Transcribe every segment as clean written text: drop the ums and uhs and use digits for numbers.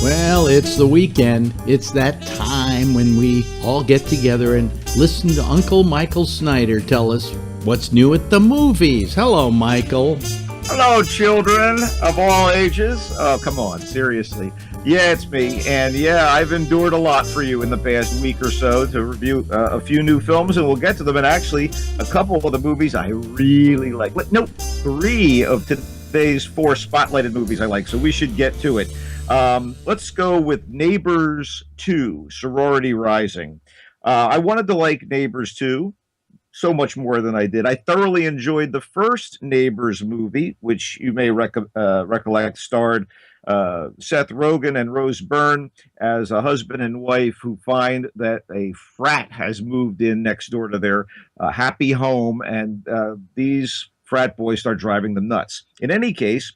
Well, it's the weekend. It's that time when we all get together and listen to Uncle Michael Snyder tell us what's new at the movies. Hello, Michael. Hello, children of all ages. Oh, come on, seriously. Yeah, it's me. And yeah, I've endured a lot for you in the past week or so to review a few new films, and we'll get to them. And actually, a couple of the movies I really like. No, three of today's four spotlighted movies I like, so we should get to it. Let's go with Neighbors 2, Sorority Rising. I wanted to like Neighbors 2 so much more than I did. I thoroughly enjoyed the first Neighbors movie, which you may recollect starred Seth Rogen and Rose Byrne as a husband and wife who find that a frat has moved in next door to their happy home, and these frat boys start driving them nuts. In any case,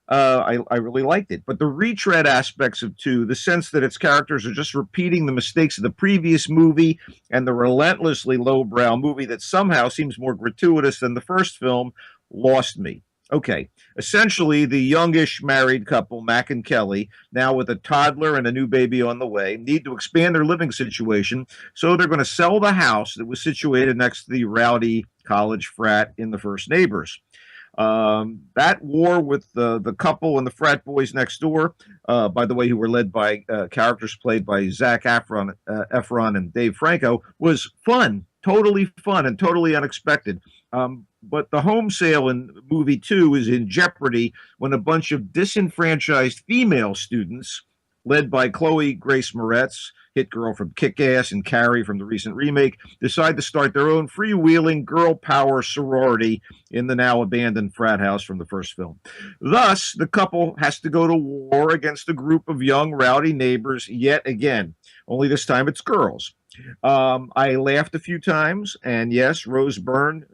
I really liked it. But the retread aspects of two, the sense that its characters are just repeating the mistakes of the previous movie, and the relentlessly lowbrow movie that somehow seems more gratuitous than the first film, lost me. Okay, essentially, the youngish married couple, Mac and Kelly, now with a toddler and a new baby on the way, need to expand their living situation, so they're going to sell the house that was situated next to the rowdy college frat in the first Neighbors. That war with the couple and the frat boys next door, by the way, who were led by characters played by Zac Efron and Dave Franco, was fun, totally fun and totally unexpected. But the home sale in movie two is in jeopardy when a bunch of disenfranchised female students, led by Chloe Grace Moretz, hit girl from Kick-Ass and Carrie from the recent remake, decide to start their own freewheeling girl power sorority in the now abandoned frat house from the first film. Thus, the couple has to go to war against a group of young rowdy neighbors yet again, only this time it's girls. I laughed a few times, and yes, Rose Byrne,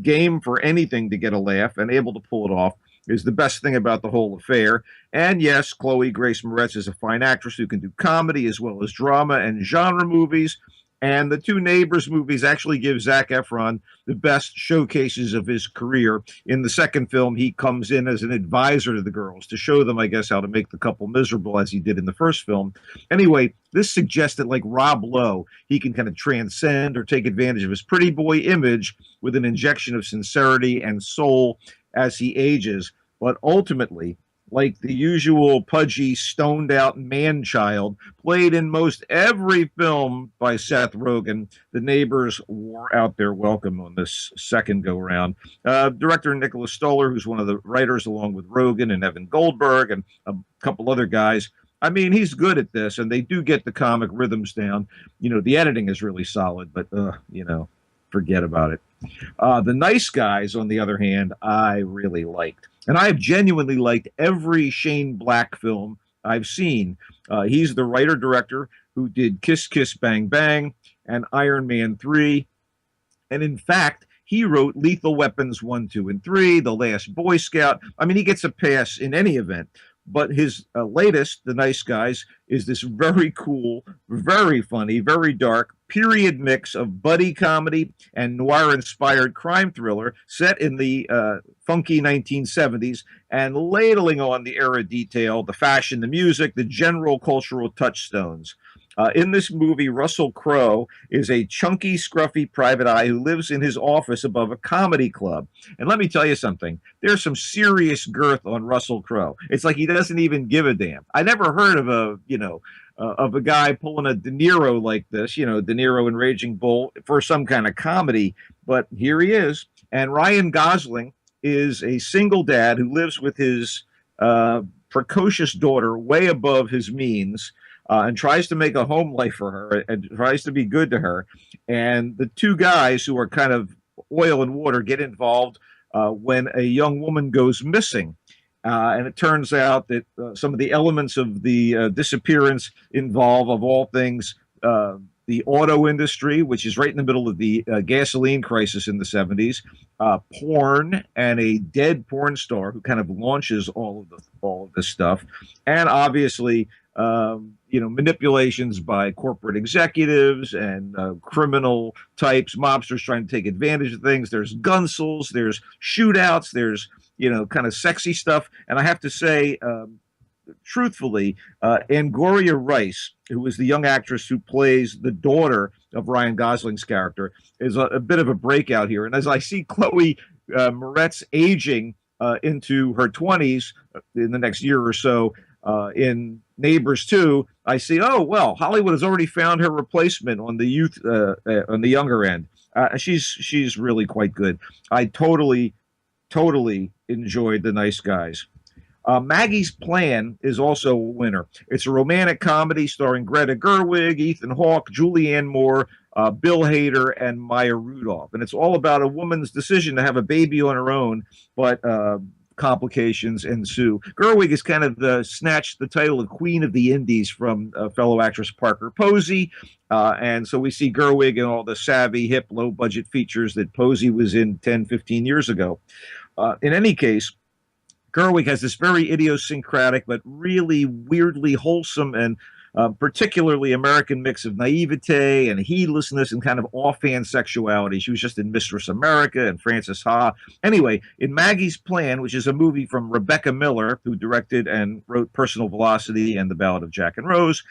game for anything to get a laugh and able to pull it off, is the best thing about the whole affair. And yes, Chloe Grace Moretz is a fine actress who can do comedy as well as drama and genre movies. And the two Neighbors movies actually give Zac Efron the best showcases of his career. In the second film, he comes in as an advisor to the girls to show them, I guess, how to make the couple miserable, as he did in the first film. Anyway, this suggests that, like Rob Lowe, he can kind of transcend or take advantage of his pretty boy image with an injection of sincerity and soul as he ages. But ultimately, like the usual pudgy, stoned-out man-child played in most every film by Seth Rogen, the Neighbors wore out their welcome on this second go-round. Director Nicholas Stoller, who's one of the writers, along with Rogen and Evan Goldberg and a couple other guys, I mean, he's good at this, and they do get the comic rhythms down. You know, the editing is really solid, but, forget about it. The Nice Guys, on the other hand, I really liked. And I have genuinely liked every Shane Black film I've seen. He's the writer-director who did Kiss Kiss Bang Bang and Iron Man 3. And in fact, he wrote Lethal Weapons 1, 2, and 3, The Last Boy Scout. I mean, he gets a pass in any event. But his latest, The Nice Guys, is this very cool, very funny, very dark period mix of buddy comedy and noir-inspired crime thriller set in the funky 1970s, and ladling on the era detail, the fashion, the music, the general cultural touchstones. In this movie, Russell Crowe is a chunky, scruffy private eye who lives in his office above a comedy club. And let me tell you something. There's some serious girth on Russell Crowe. It's like he doesn't even give a damn. I never heard of a guy pulling a De Niro like this, De Niro in Raging Bull, for some kind of comedy. But here he is. And Ryan Gosling is a single dad who lives with his precocious daughter way above his means. And tries to make a home life for her and tries to be good to her. And the two guys who are kind of oil and water get involved when a young woman goes missing. And it turns out that some of the elements of the disappearance involve, of all things, the auto industry, which is right in the middle of the gasoline crisis in the 70s, porn, and a dead porn star who kind of launches all of this stuff. And obviously, manipulations by corporate executives and criminal types, mobsters trying to take advantage of things. There's gunsels, there's shootouts, there's, kind of sexy stuff. And I have to say, truthfully, Angoria Rice, who is the young actress who plays the daughter of Ryan Gosling's character, is a bit of a breakout here. And as I see Chloe Moretz aging into her 20s in the next year or so in Neighbors 2, I see, oh, well, Hollywood has already found her replacement on the on the younger end. She's really quite good. I totally enjoyed The Nice Guys. Maggie's Plan is also a winner. It's a romantic comedy starring Greta Gerwig, Ethan Hawke, Julianne Moore, Bill Hader, and Maya Rudolph. And it's all about a woman's decision to have a baby on her own, but complications ensue. Gerwig has kind of snatched the title of Queen of the Indies from fellow actress Parker Posey. And so we see Gerwig in all the savvy, hip, low-budget features that Posey was in 10, 15 years ago. In any case, Gerwig has this very idiosyncratic but really weirdly wholesome and particularly American mix of naivete and heedlessness and kind of offhand sexuality. She was just in Mistress America and Frances Ha. Anyway, in Maggie's Plan, which is a movie from Rebecca Miller, who directed and wrote Personal Velocity and The Ballad of Jack and Rose,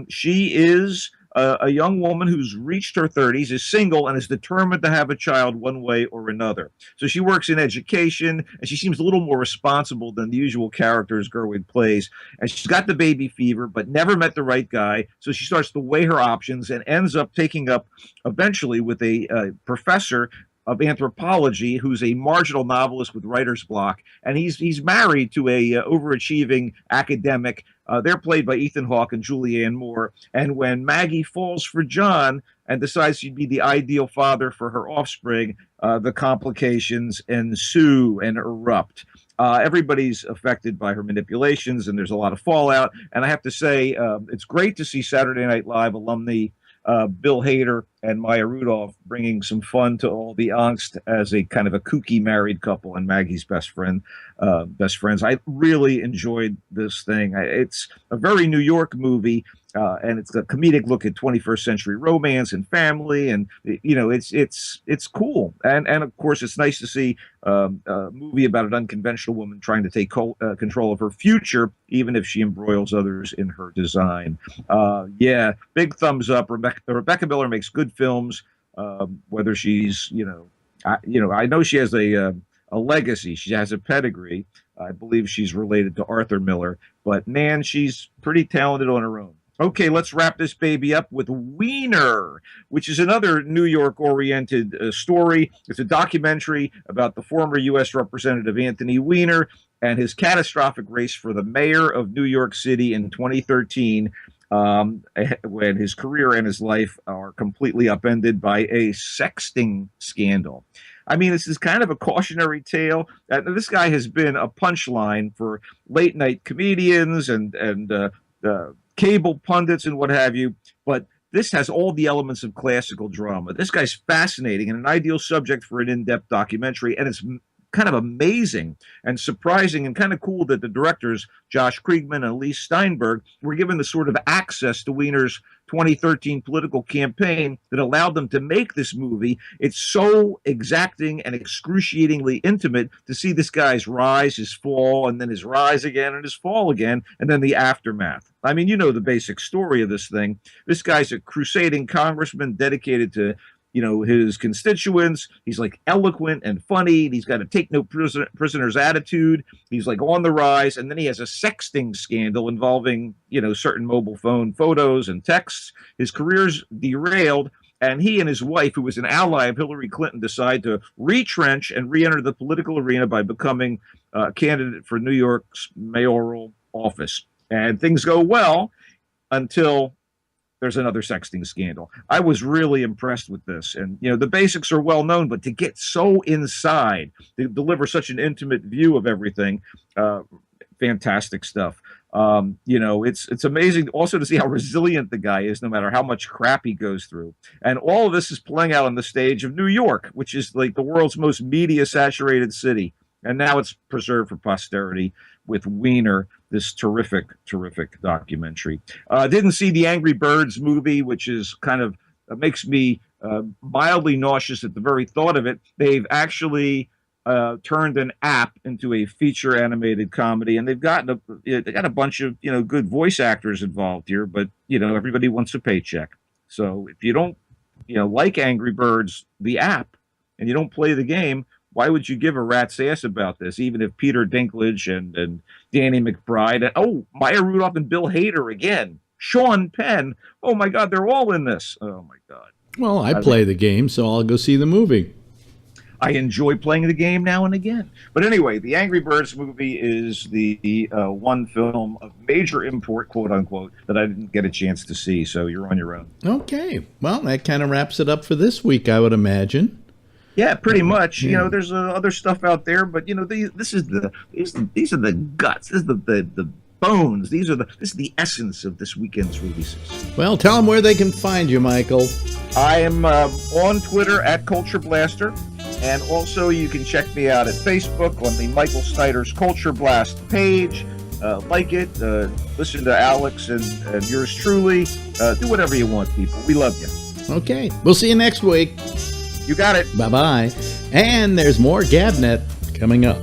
she is a young woman who's reached her 30s, is single, and is determined to have a child one way or another. So she works in education, and she seems a little more responsible than the usual characters Gerwig plays. And she's got the baby fever, but never met the right guy. So she starts to weigh her options and ends up taking up eventually with a professor of anthropology who's a marginal novelist with writer's block, and he's married to a overachieving academic. They're played by Ethan Hawke and Julianne Moore. And when Maggie falls for John and decides she'd be the ideal father for her offspring, the complications ensue and erupt. Everybody's affected by her manipulations, and there's a lot of fallout. And I have to say, it's great to see Saturday Night Live alumni Bill Hader and Maya Rudolph bringing some fun to all the angst as a kind of a kooky married couple and Maggie's best friends. I really enjoyed this thing. It's a very New York movie, and it's a comedic look at 21st century romance and family, and it's cool. And of course, it's nice to see a movie about an unconventional woman trying to take control of her future, even if she embroils others in her design. Yeah, big thumbs up. Rebecca Miller makes good films, whether she's, I know she has a legacy. She has a pedigree. I believe she's related to Arthur Miller, but man, she's pretty talented on her own. Okay, let's wrap this baby up with Wiener, which is another New York-oriented story. It's a documentary about the former U.S. Representative Anthony Weiner and his catastrophic race for the mayor of New York City in 2013, when his career and his life are completely upended by a sexting scandal. I mean, this is kind of a cautionary tale. This guy has been a punchline for late-night comedians and cable pundits and what have you, but this has all the elements of classical drama. This guy's fascinating and an ideal subject for an in-depth documentary, and it's kind of amazing and surprising and kind of cool that the directors, Josh Kriegman and Elise Steinberg, were given the sort of access to Weiner's 2013 political campaign that allowed them to make this movie. It's so exacting and excruciatingly intimate to see this guy's rise, his fall, and then his rise again and his fall again, and then the aftermath. I mean, you know the basic story of this thing. This guy's a crusading congressman dedicated to his constituents. He's like eloquent and funny. He's got a take no prisoner's attitude. He's like on the rise. And then he has a sexting scandal involving, certain mobile phone photos and texts. His career's derailed. And he and his wife, who was an ally of Hillary Clinton, decide to retrench and re-enter the political arena by becoming a candidate for New York's mayoral office. And things go well until there's another sexting scandal. I was really impressed with this. And, the basics are well known, but to get so inside, to deliver such an intimate view of everything, fantastic stuff. It's amazing also to see how resilient the guy is, no matter how much crap he goes through. And all of this is playing out on the stage of New York, which is like the world's most media-saturated city. And now it's preserved for posterity with Wiener, this terrific documentary. Didn't see the Angry Birds movie, which is kind of makes me mildly nauseous at the very thought of it. They've actually turned an app into a feature animated comedy, and they got a bunch of good voice actors involved here, but everybody wants a paycheck. So if you don't like Angry Birds the app and you don't play the game, why would you give a rat's ass about this? Even if Peter Dinklage and Danny McBride and Maya Rudolph and Bill Hader again, Sean Penn, oh my God, they're all in this. Oh my God. Well, I play the game, so I'll go see the movie. I enjoy playing the game now and again. But anyway, the Angry Birds movie is the one film of major import, quote unquote, that I didn't get a chance to see. So you're on your own. Okay. Well, that kind of wraps it up for this week, I would imagine. Yeah, pretty much. Yeah. There's other stuff out there, but these are the guts. This is the bones. This is the essence of this weekend's releases. Well, tell them where they can find you, Michael. I am on Twitter at Culture Blaster. And also, you can check me out at Facebook on the Michael Snyder's Culture Blast page. Like it, listen to Alex and yours truly. Do whatever you want, people. We love you. Okay. We'll see you next week. You got it. Bye-bye. And there's more GABNet coming up.